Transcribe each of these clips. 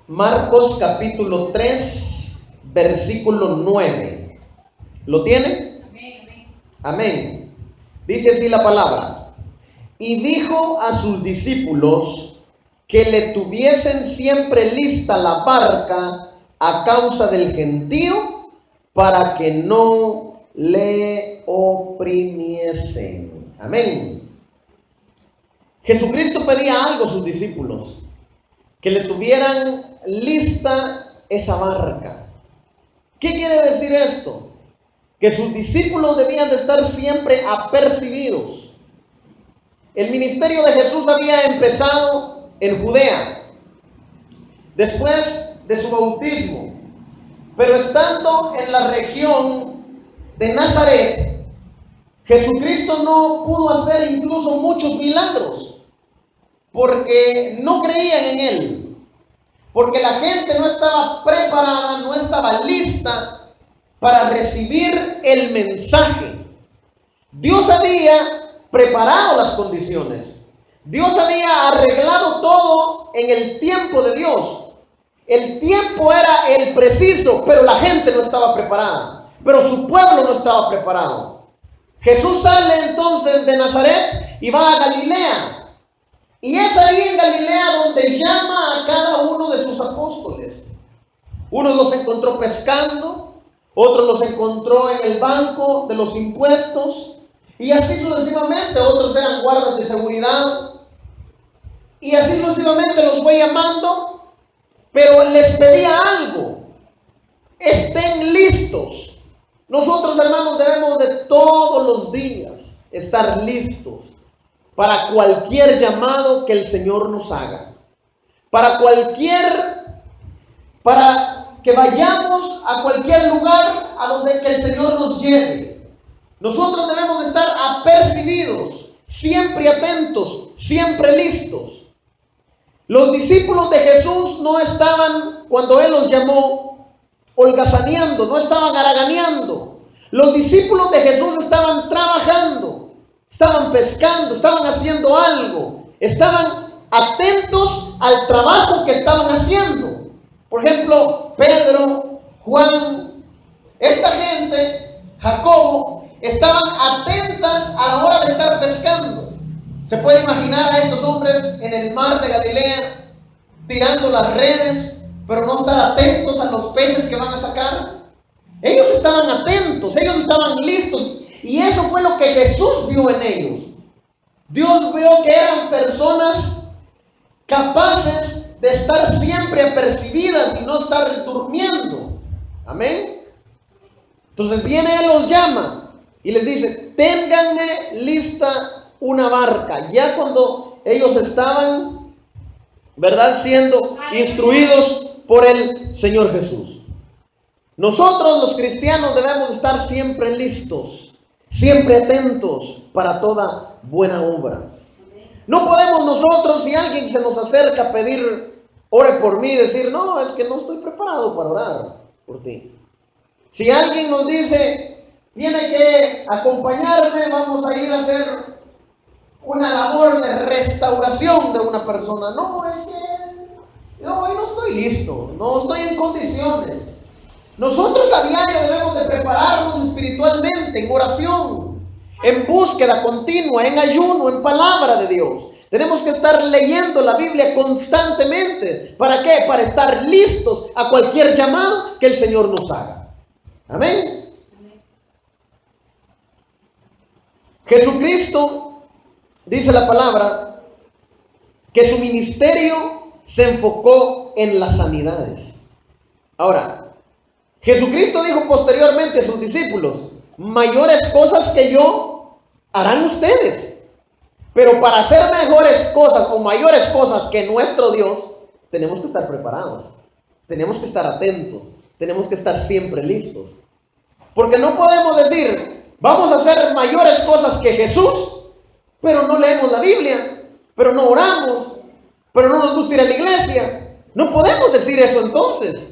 Marcos capítulo 3, versículo 9. ¿Lo tiene? Amén. Dice así la palabra. Y dijo a sus discípulos que le tuviesen siempre lista la barca a causa del gentío, para que no le oprimiesen. Amén. Jesucristo pedía algo a sus discípulos: que le tuvieran lista esa barca. ¿Qué quiere decir esto? Que sus discípulos debían de estar siempre apercibidos. El ministerio de Jesús había empezado en Judea, después de su bautismo, pero estando en la región de Nazaret, Jesucristo no pudo hacer incluso muchos milagros, porque no creían en Él, porque la gente no estaba preparada, no estaba lista para recibir el mensaje. Dios había preparado las condiciones. Dios había arreglado todo en el tiempo de Dios. El tiempo era el preciso, pero la gente no estaba preparada. Pero su pueblo no estaba preparado. Jesús sale entonces de Nazaret y va a Galilea. Y es ahí en Galilea donde llama a cada uno de sus apóstoles. Unos los encontró pescando, otros los encontró en el banco de los impuestos, y así sucesivamente. Otros eran guardas de seguridad, y así sucesivamente los fue llamando, pero les pedía algo: estén listos. Nosotros, hermanos, debemos de todos los días estar listos para cualquier llamado que el Señor nos haga, para que vayamos a cualquier lugar a donde que el Señor nos lleve. Nosotros debemos de estar apercibidos, siempre atentos, siempre listos. Los discípulos de Jesús no estaban, cuando Él los llamó, holgazaneando, no estaban haraganeando. Los discípulos de Jesús estaban trabajando, estaban pescando, estaban haciendo algo, estaban atentos al trabajo que estaban haciendo. Por ejemplo, Pedro, Juan, esta gente, Jacobo, estaban atentas a la hora de estar pescando. Se puede imaginar a estos hombres en el mar de Galilea tirando las redes, pero no estar atentos a los peces que van a sacar. Ellos estaban atentos, ellos estaban listos, y eso fue lo que Jesús vio en ellos. Dios vio que eran personas capaces de estar siempre apercibidas y no estar durmiendo. Amén. Entonces viene Él, los llama y les dice: ténganme lista una barca. Ya cuando ellos estaban, ¿verdad?, siendo instruidos por el Señor Jesús. Nosotros los cristianos debemos estar siempre listos, siempre atentos para toda buena obra. No podemos nosotros, si alguien se nos acerca a pedir, ore por mí, decir: no, es que no estoy preparado para orar por ti. Si alguien nos dice: tiene que acompañarme, vamos a ir a hacer una labor de restauración de una persona. No, es que yo hoy no estoy listo, no estoy en condiciones. Nosotros a diario debemos de prepararnos espiritualmente, en oración, en búsqueda continua, en ayuno, en palabra de Dios. Tenemos que estar leyendo la Biblia constantemente. ¿Para qué? Para estar listos a cualquier llamado que el Señor nos haga. Amén. Jesucristo, dice la palabra, que su ministerio se enfocó en las sanidades. Ahora, Jesucristo dijo posteriormente a sus discípulos: mayores cosas que yo harán ustedes. Pero para hacer mejores cosas o mayores cosas que nuestro Dios, tenemos que estar preparados, tenemos que estar atentos, tenemos que estar siempre listos. Porque no podemos decir: vamos a hacer mayores cosas que Jesús, pero no leemos la Biblia, pero no oramos, pero no nos gusta ir a la iglesia. No podemos decir eso entonces.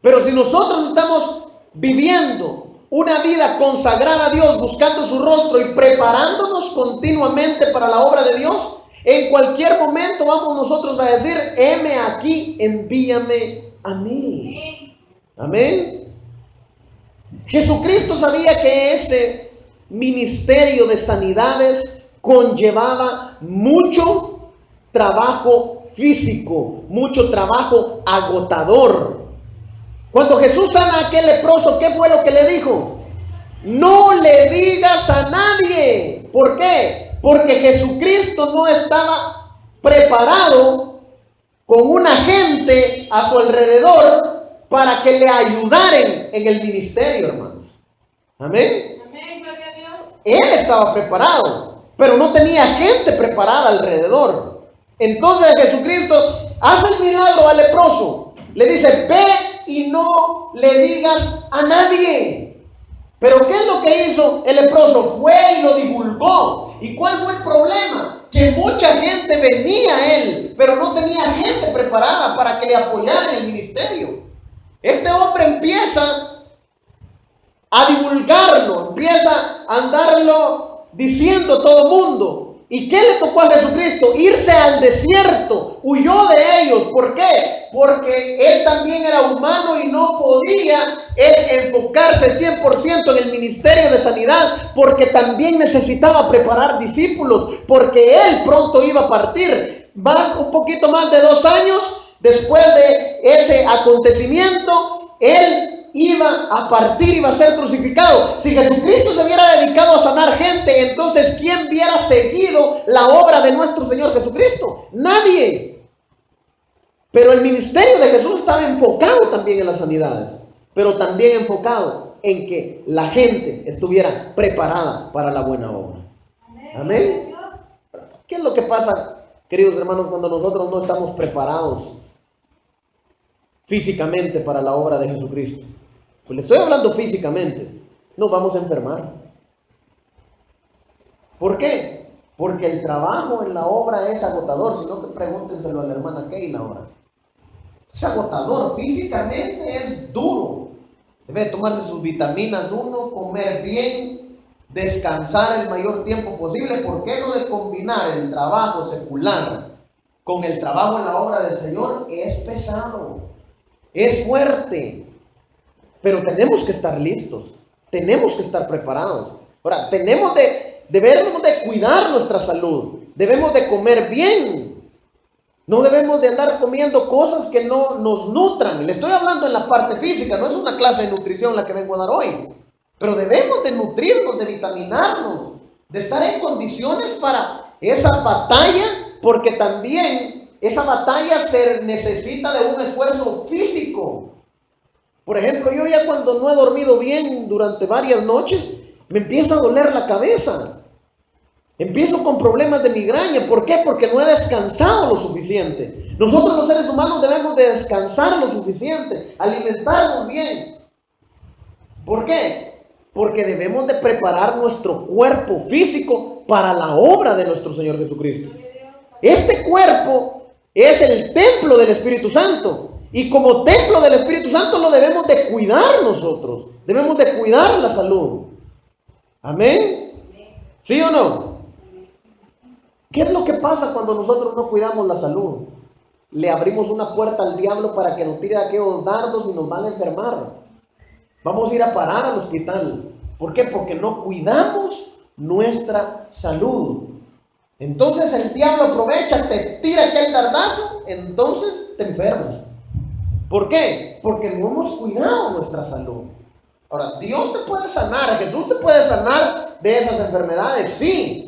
Pero si nosotros estamos viviendo una vida consagrada a Dios, buscando su rostro y preparándonos continuamente para la obra de Dios, En cualquier momento vamos nosotros a decir, heme aquí, envíame a mí. Amén. Jesucristo sabía que ese ministerio de sanidades conllevaba mucho trabajo físico, mucho trabajo agotador. Cuando Jesús sana a aquel leproso, ¿qué fue lo que le dijo? No le digas a nadie. ¿Por qué? Porque Jesucristo no estaba preparado con una gente a su alrededor para que le ayudaren en el ministerio, hermanos. Amén. Amén, gloria a Dios. Él estaba preparado, pero no tenía gente preparada alrededor. Entonces Jesucristo hace el milagro al leproso. Le dice, ve y no le digas a nadie. Pero ¿qué es lo que hizo el leproso? Fue y lo divulgó. ¿Y cuál fue el problema? Que mucha gente venía a él, pero no tenía gente preparada para que le apoyara en el ministerio. Este hombre empieza a divulgarlo, empieza a andarlo diciendo a todo el mundo. ¿Y qué le tocó a Jesucristo? Irse al desierto, huyó de ellos. ¿Por qué? Porque él también era humano y no podía él enfocarse 100% en el ministerio de sanidad, porque también necesitaba preparar discípulos, porque él pronto iba a partir. Un poquito más de 2 años después de ese acontecimiento, él iba a partir, iba a ser crucificado. Si Jesucristo se hubiera dedicado a sanar gente, entonces ¿quién hubiera seguido la obra de nuestro Señor Jesucristo? Nadie. Pero el ministerio de Jesús estaba enfocado también en las sanidades, pero también enfocado en que la gente estuviera preparada para la buena obra. Amén. ¿Qué es lo que pasa, queridos hermanos, cuando nosotros no estamos preparados físicamente para la obra de Jesucristo? Pues le estoy hablando físicamente. Nos vamos a enfermar. ¿Por qué? Porque el trabajo en la obra es agotador. Si no, te pregúntenselo a la hermana Keila ahora. Es agotador. Físicamente es duro. Debe tomarse sus vitaminas uno, comer bien, descansar el mayor tiempo posible, porque eso de combinar el trabajo secular con el trabajo en la obra del Señor es pesado, es fuerte. Pero tenemos que estar listos, tenemos que estar preparados. Ahora, debemos de cuidar nuestra salud, debemos de comer bien. No debemos de andar comiendo cosas que no nos nutran. Le estoy hablando en la parte física, no es una clase de nutrición la que vengo a dar hoy. Pero debemos de nutrirnos, de vitaminarnos, de estar en condiciones para esa batalla, porque también esa batalla se necesita de un esfuerzo físico. Por ejemplo, yo ya cuando no he dormido bien durante varias noches, me empieza a doler la cabeza. Empiezo con problemas de migraña. ¿Por qué? Porque no he descansado lo suficiente. Nosotros los seres humanos debemos de descansar lo suficiente, alimentarnos bien. ¿Por qué? Porque debemos de preparar nuestro cuerpo físico para la obra de nuestro Señor Jesucristo. Este cuerpo es el templo del Espíritu Santo. Y como templo del Espíritu Santo lo debemos de cuidar nosotros. Debemos de cuidar la salud. ¿Amén? ¿Sí o no? ¿Qué es lo que pasa cuando nosotros no cuidamos la salud? Le abrimos una puerta al diablo para que nos tire aquellos dardos y nos van a enfermar. Vamos a ir a parar al hospital. ¿Por qué? Porque no cuidamos nuestra salud. Entonces el diablo aprovecha, te tira aquel dardazo, entonces te enfermas. ¿Por qué? Porque no hemos cuidado nuestra salud. Ahora, Dios te puede sanar, Jesús te puede sanar de esas enfermedades, sí.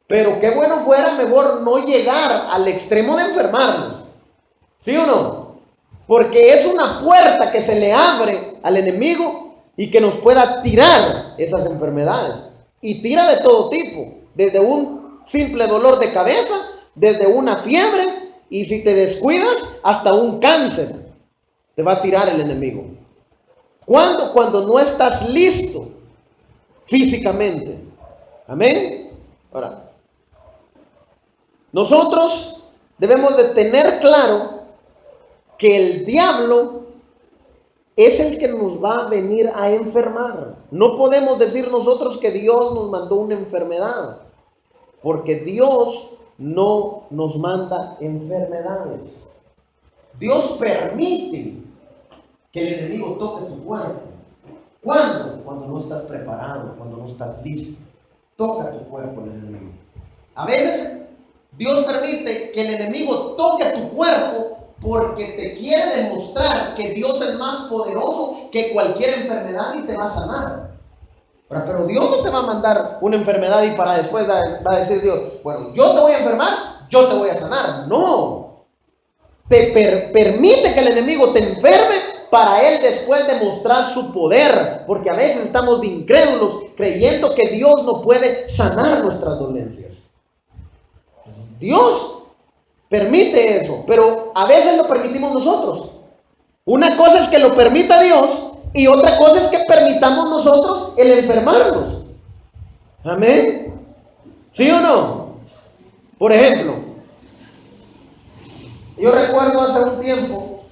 Pero qué bueno fuera mejor no llegar al extremo de enfermarnos. ¿Sí o no? Porque es una puerta que se le abre al enemigo y que nos pueda tirar esas enfermedades. Y tira de todo tipo, desde un simple dolor de cabeza, desde una fiebre, y si te descuidas, hasta un cáncer te va a tirar el enemigo. ¿Cuándo? Cuando no estás listo físicamente. Amén. Ahora, nosotros debemos de tener claro que el diablo es el que nos va a venir a enfermar. No podemos decir nosotros que Dios nos mandó una enfermedad, porque Dios no nos manda enfermedades. Dios permite que el enemigo toque tu cuerpo. ¿Cuándo? Cuando no estás preparado, cuando no estás listo. Toca tu cuerpo el enemigo. A veces Dios permite que el enemigo toque tu cuerpo porque te quiere demostrar que Dios es más poderoso que cualquier enfermedad y te va a sanar. Pero Dios no te va a mandar una enfermedad y para después va a decir Dios, bueno, yo te voy a enfermar, yo te voy a sanar. No. Te permite que el enemigo te enferme para él después demostrar su poder. Porque a veces estamos de incrédulos creyendo que Dios no puede sanar nuestras dolencias. Dios permite eso, pero a veces lo permitimos nosotros. Una cosa es que lo permita Dios y otra cosa es que permitamos nosotros el enfermarnos. Amén. ¿Sí o no? Por ejemplo, yo recuerdo hace un tiempo,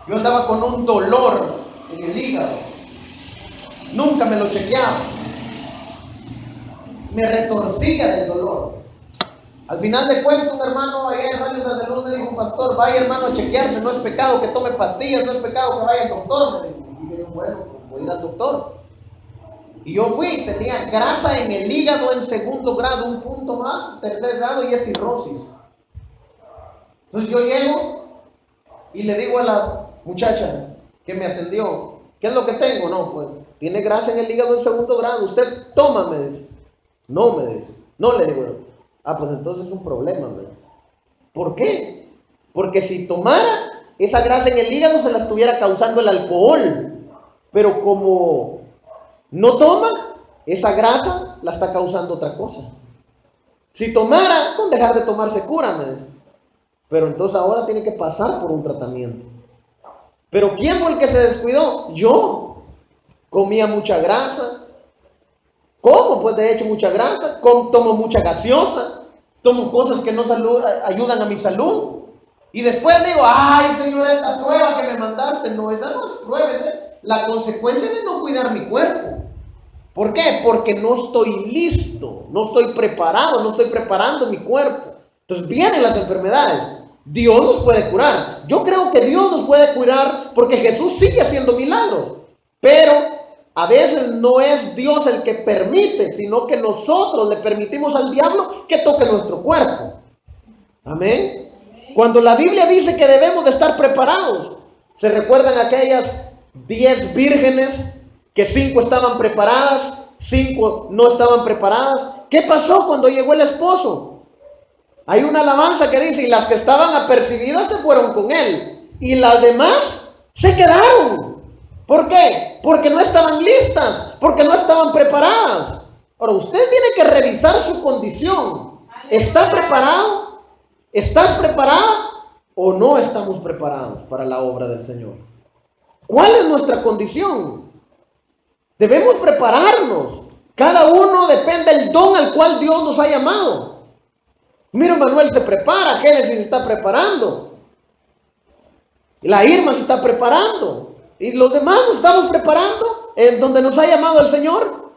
yo andaba con un dolor en el hígado. Nunca me lo chequeaba. Me retorcía del dolor. Al final de cuentas, un hermano allá en Radio Santa Luz me dijo, pastor, vaya hermano a chequearse, no es pecado que tome pastillas, no es pecado que vaya al doctor. Y yo, bueno, pues voy a ir al doctor. Y yo fui, tenía grasa en el hígado en 2º grado, un punto más, 3er grado y es cirrosis. Entonces yo llego y le digo a la muchacha que me atendió, ¿qué es lo que tengo? No, pues tiene grasa en el hígado en 2º grado, usted toma, me dice. No, me dice. No, le digo, pues entonces es un problema, ¿verdad? ¿Por qué? Porque si tomara esa grasa en el hígado se la estuviera causando el alcohol. Pero como no toma, esa grasa la está causando otra cosa. Si tomara, con dejar de tomar se cura, me dice. Pero entonces ahora tiene que pasar por un tratamiento. Pero ¿quién fue el que se descuidó? Yo. Comía mucha grasa. Como pues de hecho mucha grasa. Tomo mucha gaseosa. Tomo cosas que no ayudan a mi salud. Y después digo, ay Señor, esta prueba que me mandaste. No, esa no es prueba, es la consecuencia de no cuidar mi cuerpo. ¿Por qué? Porque no estoy listo, no estoy preparado, no estoy preparando mi cuerpo. Entonces vienen las enfermedades. Dios nos puede curar. Yo creo que Dios nos puede curar porque Jesús sigue haciendo milagros. Pero a veces no es Dios el que permite, sino que nosotros le permitimos al diablo que toque nuestro cuerpo. Amén. Cuando la Biblia dice que debemos de estar preparados, ¿se recuerdan aquellas 10 vírgenes que 5 estaban preparadas, 5 no estaban preparadas? ¿Qué pasó cuando llegó el esposo? Hay una alabanza que dice, y las que estaban apercibidas se fueron con él, y las demás se quedaron. ¿Por qué? Porque no estaban listas, porque no estaban preparadas. Ahora, usted tiene que revisar su condición. ¿Está preparado? ¿Estás preparada? ¿O no estamos preparados para la obra del Señor? ¿Cuál es nuestra condición? Debemos prepararnos. Cada uno depende del don al cual Dios nos ha llamado. Mira, Manuel se prepara, Génesis se está preparando, la Irma se está preparando, y los demás nos estamos preparando en donde nos ha llamado el Señor.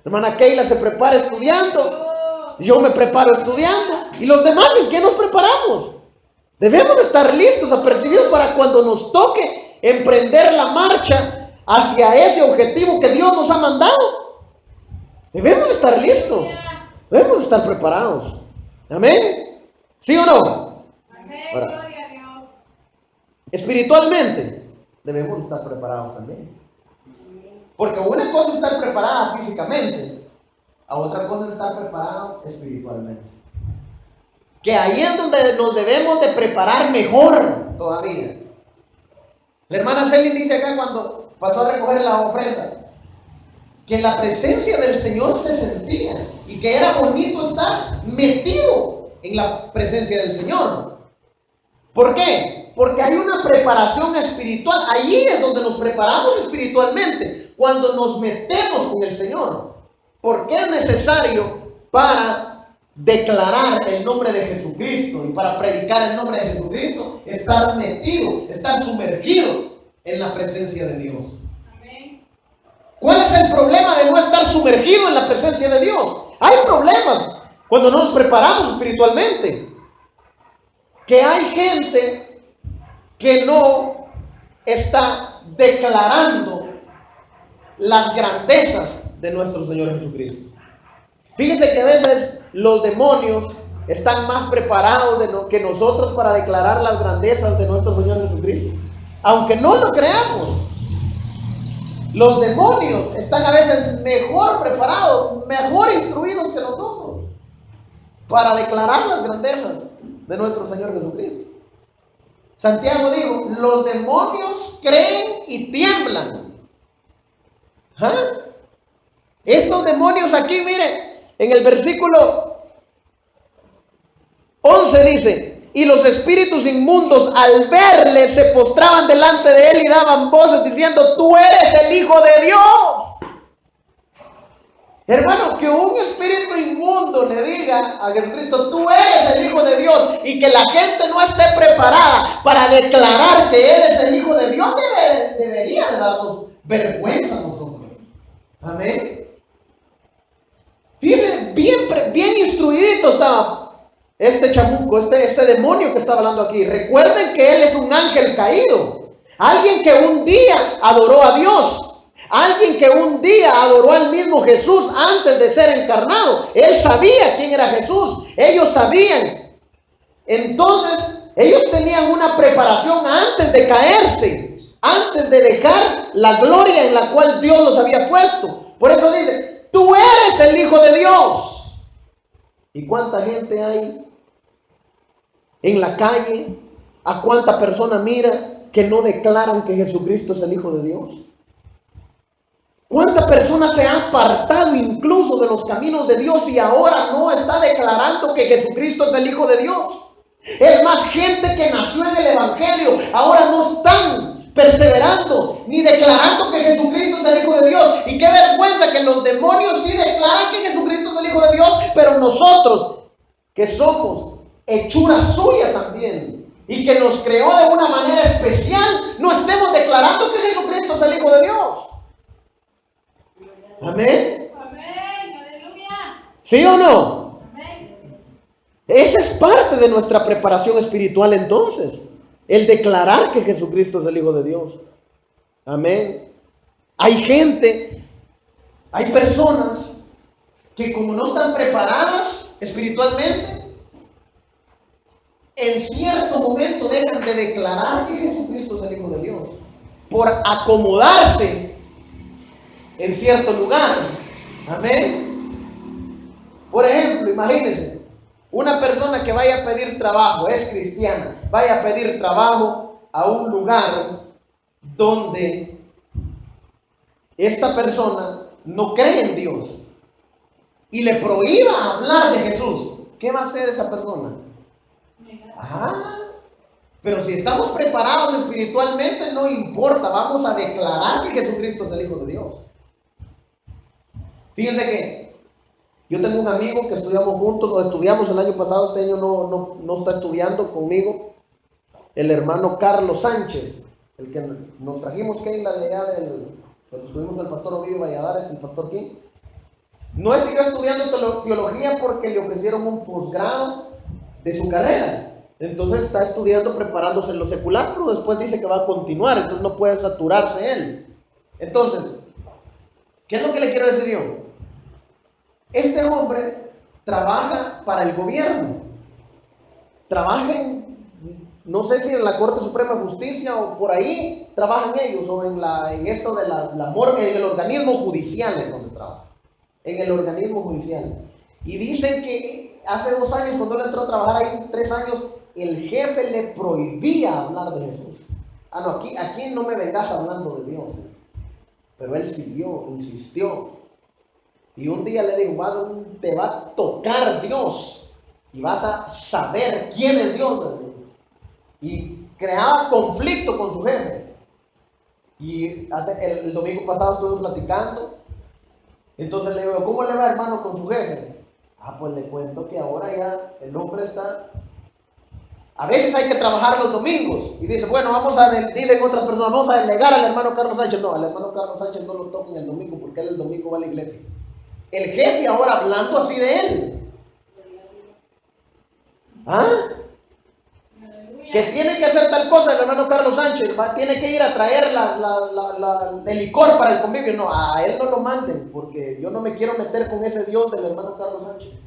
Hermana Keila se prepara estudiando, yo me preparo estudiando, y los demás, ¿en qué nos preparamos? Debemos de estar listos, apercibidos para cuando nos toque emprender la marcha hacia ese objetivo que Dios nos ha mandado. Debemos de estar listos. Debemos estar preparados. ¿Amén? ¿Sí o no? Amén. Ahora, Gloria a Dios. espiritualmente debemos estar preparados también. Porque una cosa es estar preparada físicamente, a otra cosa es estar preparado espiritualmente. Que ahí es donde nos debemos de preparar mejor todavía. La hermana Celine dice acá cuando pasó a recoger la ofrenda, que la presencia del Señor se sentía y que era bonito estar metido en la presencia del Señor. ¿Por qué? Porque hay una preparación espiritual. Allí es donde nos preparamos espiritualmente, cuando nos metemos con el Señor. Porque es necesario para declarar el nombre de Jesucristo y para predicar el nombre de Jesucristo, estar metido, estar sumergido en la presencia de Dios. ¿Cuál es el problema de no estar sumergido en la presencia de Dios? Hay problemas. cuando no nos preparamos espiritualmente. Que hay gente que no está declarando las grandezas de nuestro Señor Jesucristo. Fíjense que a veces los demonios están más preparados que nosotros para declarar las grandezas de nuestro Señor Jesucristo. Aunque no lo creamos, los demonios están a veces mejor preparados, mejor instruidos que nosotros para declarar las grandezas de nuestro Señor Jesucristo. Santiago dijo, los demonios creen y tiemblan. Estos demonios aquí, miren, en el versículo 11 dice, y los espíritus inmundos al verle se postraban delante de él y daban voces diciendo, tú eres el Hijo de Dios. Hermano, que un espíritu inmundo le diga a Jesucristo, tú eres el Hijo de Dios, y que la gente no esté preparada para declarar que Él es el Hijo de Dios, debería de darnos vergüenza a nosotros. Amén. Fíjense, bien instruidito estaba este chamuco, este demonio que está hablando aquí. Recuerden que él es un ángel caído, alguien que un día adoró a Dios. Alguien que un día adoró al mismo Jesús antes de ser encarnado. Él sabía quién era Jesús. Ellos sabían. Entonces, ellos tenían una preparación antes de caerse, antes de dejar la gloria en la cual Dios los había puesto. Por eso dice, tú eres el Hijo de Dios. ¿Y cuánta gente hay en la calle? ¿A cuánta persona mira que no declaran que Jesucristo es el Hijo de Dios? ¿Cuántas personas se han apartado incluso de los caminos de Dios y ahora no está declarando que Jesucristo es el Hijo de Dios? Es más, gente que nació en el Evangelio ahora no están perseverando ni declarando que Jesucristo es el Hijo de Dios. Y qué vergüenza que los demonios sí declaran que Jesucristo es el Hijo de Dios, pero nosotros que somos hechura suya también y que nos creó de una manera especial, no estemos declarando que Jesucristo es el Hijo de Dios. Amén. Amén, aleluya. ¿Sí o no? Amén. Esa es parte de nuestra preparación espiritual entonces. El declarar que Jesucristo es el Hijo de Dios. Amén. Hay gente, hay personas que como no están preparadas espiritualmente, en cierto momento dejan de declarar que Jesucristo es el Hijo de Dios. Por acomodarse en cierto lugar. Amén. Por ejemplo, imagínense, una persona que vaya a pedir trabajo, es cristiana, vaya a pedir trabajo a un lugar donde esta persona no cree en Dios y le prohíba hablar de Jesús. ¿Qué va a hacer esa persona? Pero si estamos preparados espiritualmente, no importa, vamos a declarar que Jesucristo es el Hijo de Dios. Fíjense que yo tengo un amigo que estudiamos juntos, o estudiamos el año pasado, este año no está estudiando conmigo, el hermano Carlos Sánchez, el que nos trajimos Keila de allá cuando estuvimos del pastor Ovidio Valladares, el pastor King. No siguió estudiando teología porque le ofrecieron un posgrado de su carrera. Entonces está estudiando, preparándose en lo secular, pero después dice que va a continuar, entonces no puede saturarse él. Entonces, ¿qué es lo que le quiero decir yo? Este hombre trabaja para el gobierno, trabaja no sé si en la Corte Suprema de Justicia o por ahí trabajan ellos, o en esto de la morgue, en el organismo judicial es donde trabaja, en el organismo judicial. Y dicen que hace 2 años, cuando él entró a trabajar ahí, 3 años, el jefe le prohibía hablar de Jesús. No, aquí no me vengas hablando de Dios. Pero él siguió, insistió. Y un día le dijo, te va a tocar Dios y vas a saber quién es Dios. Y creaba conflicto con su jefe. Y el domingo pasado estuvimos platicando. Entonces le digo, ¿cómo le va, hermano, con su jefe? Pues le cuento que ahora ya el hombre está... A veces hay que trabajar los domingos. Y dice, bueno, dicen otras personas, vamos a delegar al hermano Carlos Sánchez. No, al hermano Carlos Sánchez no lo toquen el domingo porque él el domingo va a la iglesia. El jefe ahora hablando así de él. ¿Ah? Aleluya. Que tiene que hacer tal cosa el hermano Carlos Sánchez, tiene que ir a traer el licor para el convivio. No, a él no lo manden, porque yo no me quiero meter con ese Dios del hermano Carlos Sánchez.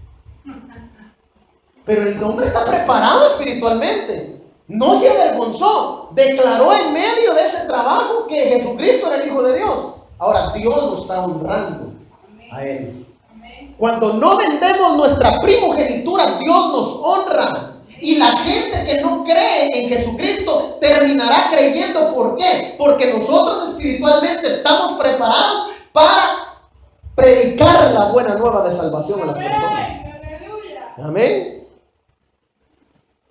Pero el hombre está preparado espiritualmente. No se avergonzó. Declaró en medio de ese trabajo que Jesucristo era el Hijo de Dios. Ahora Dios lo está honrando a él. Amén. Cuando no vendemos nuestra primogenitura, Dios nos honra. Y la gente que no cree en Jesucristo terminará creyendo. ¿Por qué? Porque nosotros espiritualmente estamos preparados para predicar la buena nueva de salvación a las personas. Aleluya. Amén.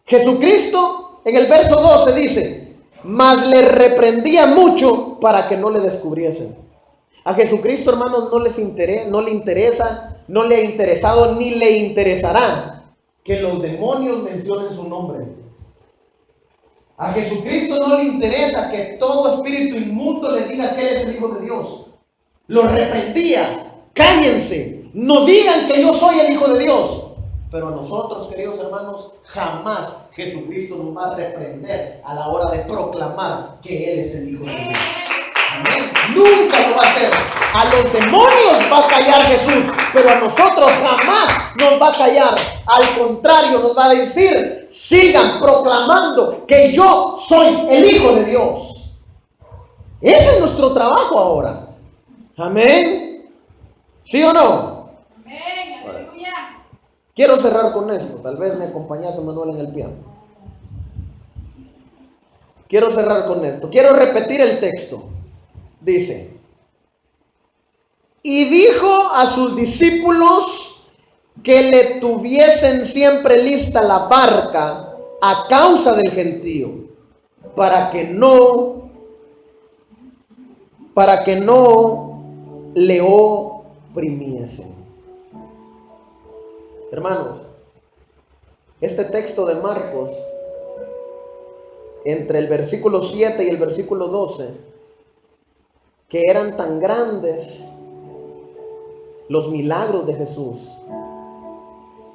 Jesucristo en el verso 12 dice: mas le reprendía mucho para que no le descubriesen. A Jesucristo, hermanos, no le interesa, no le ha interesado ni le interesará que los demonios mencionen su nombre. A Jesucristo no le interesa que todo espíritu inmundo le diga que Él es el Hijo de Dios. Lo reprendía: cállense, no digan que yo soy el Hijo de Dios. Pero a nosotros, queridos hermanos, jamás Jesucristo nos va a reprender a la hora de proclamar que Él es el Hijo de Dios. Amén. Nunca lo va a hacer. A los demonios va a callar Jesús, pero a nosotros jamás nos va a callar. Al contrario, nos va a decir: sigan proclamando que yo soy el Hijo de Dios. Ese es nuestro trabajo ahora. Amén. ¿Sí o no? Amén. Aleluya. Quiero cerrar con esto. Tal vez me acompañase Manuel en el piano. Quiero cerrar con esto. Quiero repetir el texto. Dice: y dijo a sus discípulos que le tuviesen siempre lista la barca a causa del gentío, para que no le oprimiesen. Hermanos, este texto de Marcos, entre el versículo 7 y el versículo 12, que eran tan grandes los milagros de Jesús,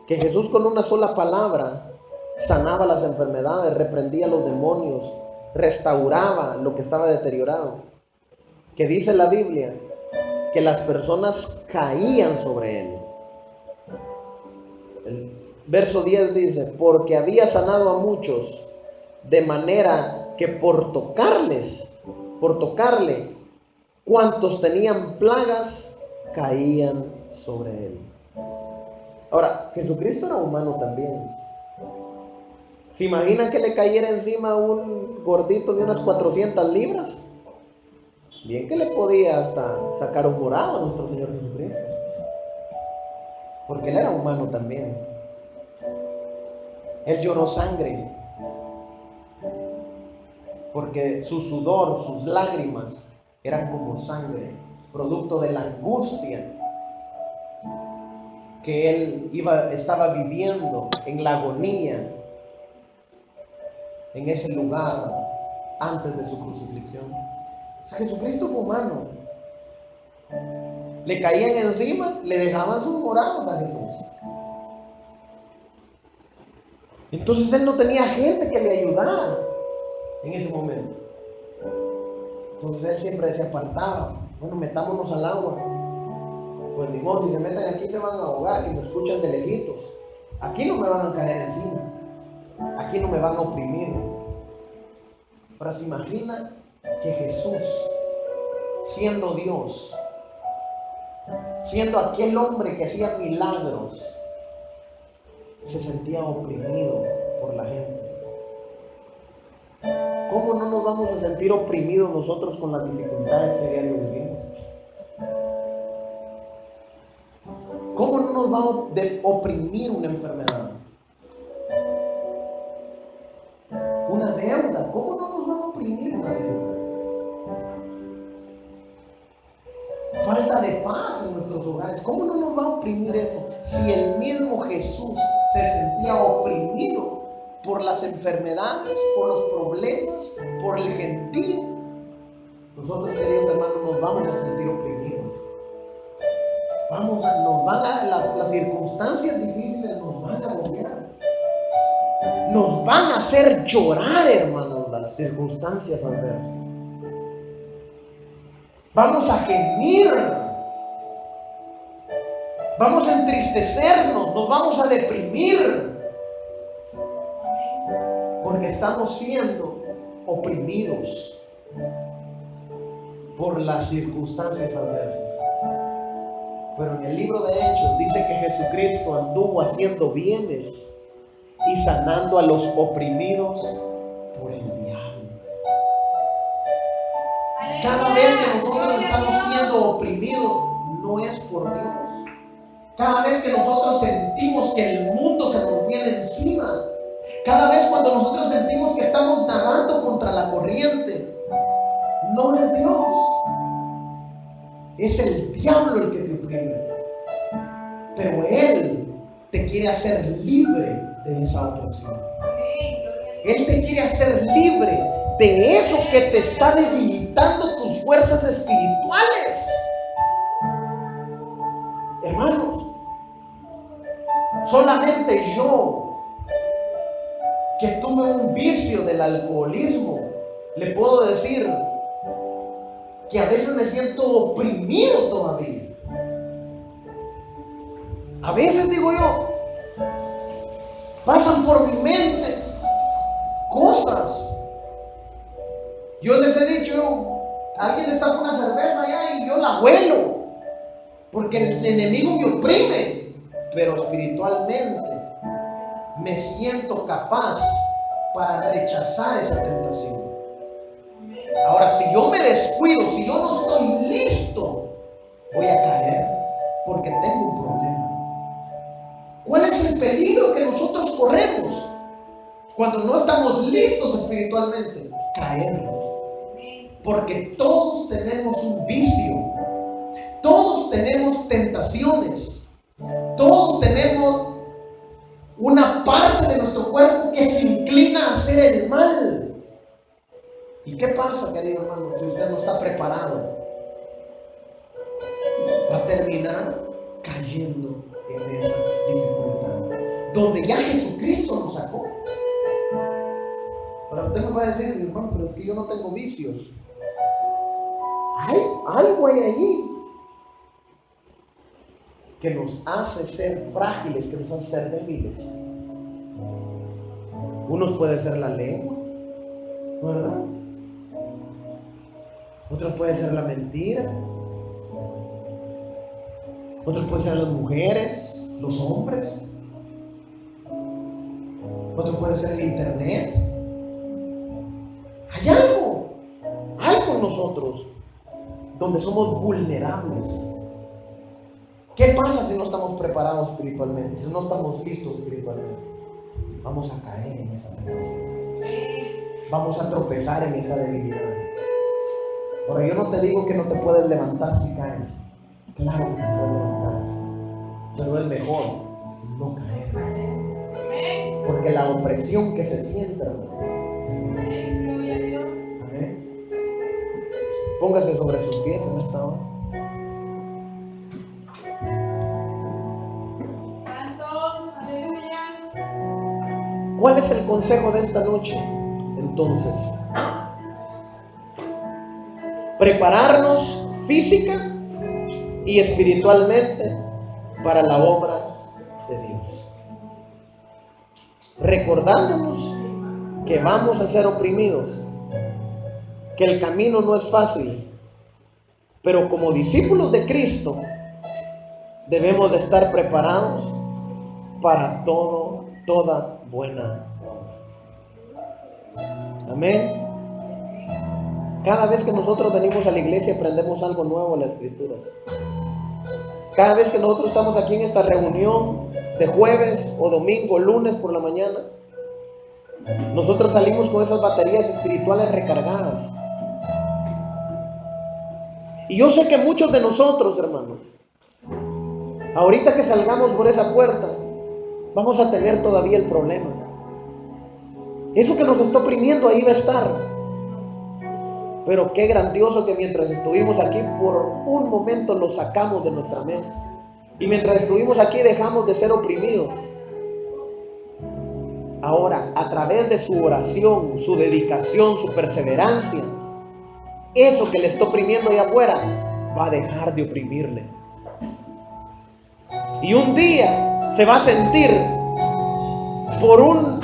que Jesús con una sola palabra sanaba las enfermedades, reprendía a los demonios, restauraba lo que estaba deteriorado, que dice la Biblia que las personas caían sobre él. El verso 10 dice: porque había sanado a muchos, de manera que por tocarle, cuantos tenían plagas caían sobre él. Ahora, Jesucristo era humano también. ¿Se imaginan que le cayera encima un gordito de unas 400 libras? Bien que le podía hasta sacar un morado a nuestro Señor Jesucristo, porque Él era humano también. Él lloró sangre, porque su sudor, sus lágrimas eran como sangre, producto de la angustia que Él estaba viviendo en la agonía, en ese lugar antes de su crucifixión. O sea, Jesucristo fue humano. Le caían encima, le dejaban sus morados a Jesús. Entonces Él no tenía gente que le ayudara en ese momento. Entonces Él siempre se apartaba. Bueno, metámonos al agua. Pues ni modo, si se meten aquí se van a ahogar y me escuchan de lejitos. Aquí no me van a caer encima. Aquí no me van a oprimir. Ahora se imagina que Jesús, siendo Dios, siendo aquel hombre que hacía milagros, se sentía oprimido por la gente. ¿Cómo no nos vamos a sentir oprimidos nosotros con las dificultades que diario vivimos? ¿Cómo no nos va a oprimir una enfermedad? Una deuda. ¿Cómo no nos va a oprimir una deuda? Falta de paz en nuestros hogares. ¿Cómo no nos va a oprimir eso? Si el mismo Jesús se sentía oprimido por las enfermedades, por los problemas, por el gentío, nosotros, queridos hermanos, nos vamos a sentir oprimidos. Las circunstancias difíciles nos van a agobiar. Nos van a hacer llorar, hermanos, las circunstancias adversas. Vamos a gemir. Vamos a entristecernos, nos vamos a deprimir. Porque estamos siendo oprimidos por las circunstancias adversas. Pero en el libro de Hechos dice que Jesucristo anduvo haciendo bienes y sanando a los oprimidos por el diablo. Cada vez que nosotros estamos siendo oprimidos, no es por Dios. Cada vez que nosotros sentimos que el mundo se nos viene encima, cada vez cuando nosotros sentimos que estamos nadando contra la corriente, no es Dios, es el diablo el que te oprime. Pero Él te quiere hacer libre de esa opresión. Él te quiere hacer libre de eso que te está debilitando tus fuerzas espirituales. Hermanos, solamente yo, que tuve un vicio del alcoholismo, le puedo decir que a veces me siento oprimido todavía. A veces digo yo, pasan por mi mente cosas. Yo les he dicho, alguien está con una cerveza allá y yo la huelo, porque el enemigo me oprime, pero espiritualmente me siento capaz para rechazar esa tentación. Ahora, si yo me descuido, si yo no estoy listo, voy a caer porque tengo un problema. ¿Cuál es el peligro que nosotros corremos cuando no estamos listos espiritualmente? Caer. Porque todos tenemos un vicio, todos tenemos tentaciones, todos tenemos una parte de nuestro cuerpo que se inclina a hacer el mal. ¿Y qué pasa, querido hermano, si usted no está preparado? Va a terminar cayendo en esa dificultad, donde ya Jesucristo nos sacó. Pero usted me va a decir, hermano, pero es que yo no tengo vicios. Hay algo allí que nos hace ser frágiles, que nos hace ser débiles. Unos puede ser la lengua, ¿verdad? Otros puede ser la mentira. Otros pueden ser las mujeres, los hombres. Otros puede ser el internet. Hay algo en nosotros donde somos vulnerables. ¿Qué pasa si no estamos preparados espiritualmente? Si no estamos listos espiritualmente, vamos a caer en esa tentación. Vamos a tropezar en esa debilidad. Ahora, yo no te digo que no te puedes levantar si caes. Claro que te puedes levantar, pero es mejor no caer, porque la opresión que se siente, amén. Póngase sobre sus pies en esta hora. Santo, aleluya. ¿Cuál es el consejo de esta noche? Entonces, prepararnos física y espiritualmente para la obra de Dios, recordándonos que vamos a ser oprimidos, que el camino no es fácil, pero como discípulos de Cristo debemos de estar preparados para toda buena obra. Amén. Cada vez que nosotros venimos a la iglesia aprendemos algo nuevo en las Escrituras. Cada vez que nosotros estamos aquí en esta reunión de jueves o domingo, lunes por la mañana, nosotros salimos con esas baterías espirituales recargadas. Y yo sé que muchos de nosotros, hermanos, ahorita que salgamos por esa puerta, vamos a tener todavía el problema. Eso que nos está oprimiendo ahí va a estar. Pero qué grandioso que mientras estuvimos aquí, por un momento lo sacamos de nuestra mente. Y mientras estuvimos aquí dejamos de ser oprimidos. Ahora, a través de su oración, su dedicación, su perseverancia, eso que le está oprimiendo allá afuera va a dejar de oprimirle. Y un día se va a sentir por un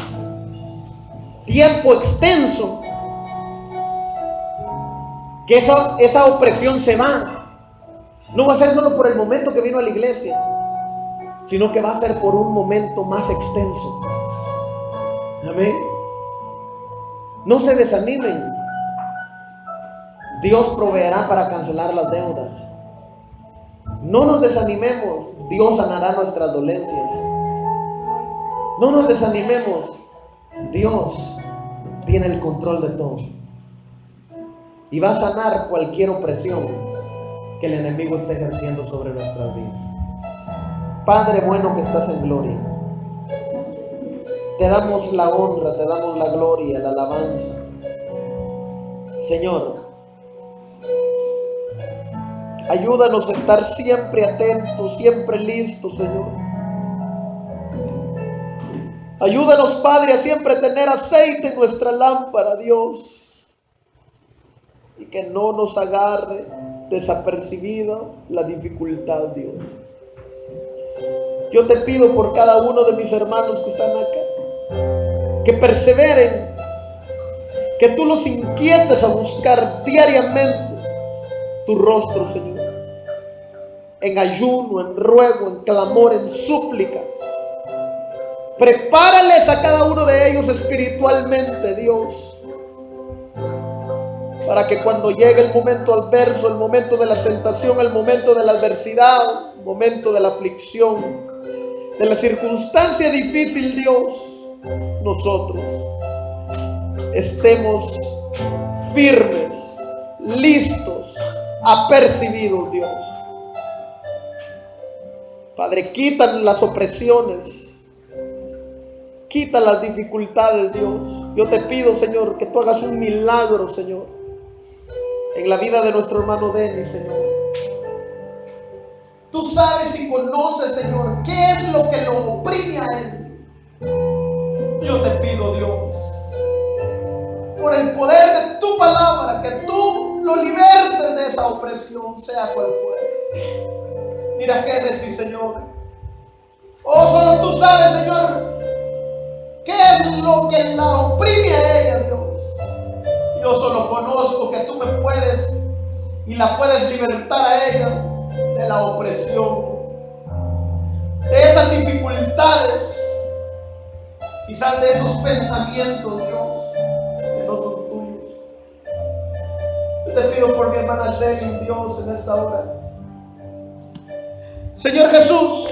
tiempo extenso que esa opresión se va. No va a ser solo por el momento que vino a la iglesia, sino que va a ser por un momento más extenso. Amén. No se desanimen. Dios proveerá para cancelar las deudas. No nos desanimemos. Dios sanará nuestras dolencias. No nos desanimemos. Dios tiene el control de todo. Y va a sanar cualquier opresión que el enemigo esté ejerciendo sobre nuestras vidas. Padre bueno que estás en gloria, te damos la honra, te damos la gloria, la alabanza. Señor, ayúdanos a estar siempre atentos, siempre listos, Señor. Ayúdanos, Padre, a siempre tener aceite en nuestra lámpara, Dios, y que no nos agarre desapercibida la dificultad, Dios. Yo te pido por cada uno de mis hermanos que están acá, que perseveren, que tú los inquietes a buscar diariamente tu rostro, Señor, en ayuno, en ruego, en clamor, en súplica. Prepárales a cada uno de ellos espiritualmente, Dios, para que cuando llegue el momento adverso, el momento de la tentación, el momento de la adversidad, el momento de la aflicción, de la circunstancia difícil, Dios, nosotros estemos firmes, listos, apercibidos, Dios. Padre, quitan las opresiones, quita las dificultades, Dios. Yo te pido, Señor, que tú hagas un milagro, Señor, en la vida de nuestro hermano Denis, Señor. Tú sabes y conoces, Señor, qué es lo que lo oprime a él. Yo te pido, Dios, por el poder de tu palabra, que tú lo libertes de esa opresión, sea cual fuere. Mira qué decís, Señor. Oh, solo tú sabes, Señor, qué es lo que la oprime a ella, Dios. Yo solo conozco que tú me puedes y la puedes libertar a ella de la opresión, de esas dificultades, quizás de esos pensamientos, Dios, que no son tuyos. Yo te pido por mi hermana Celine, Dios, en esta hora. Señor Jesús,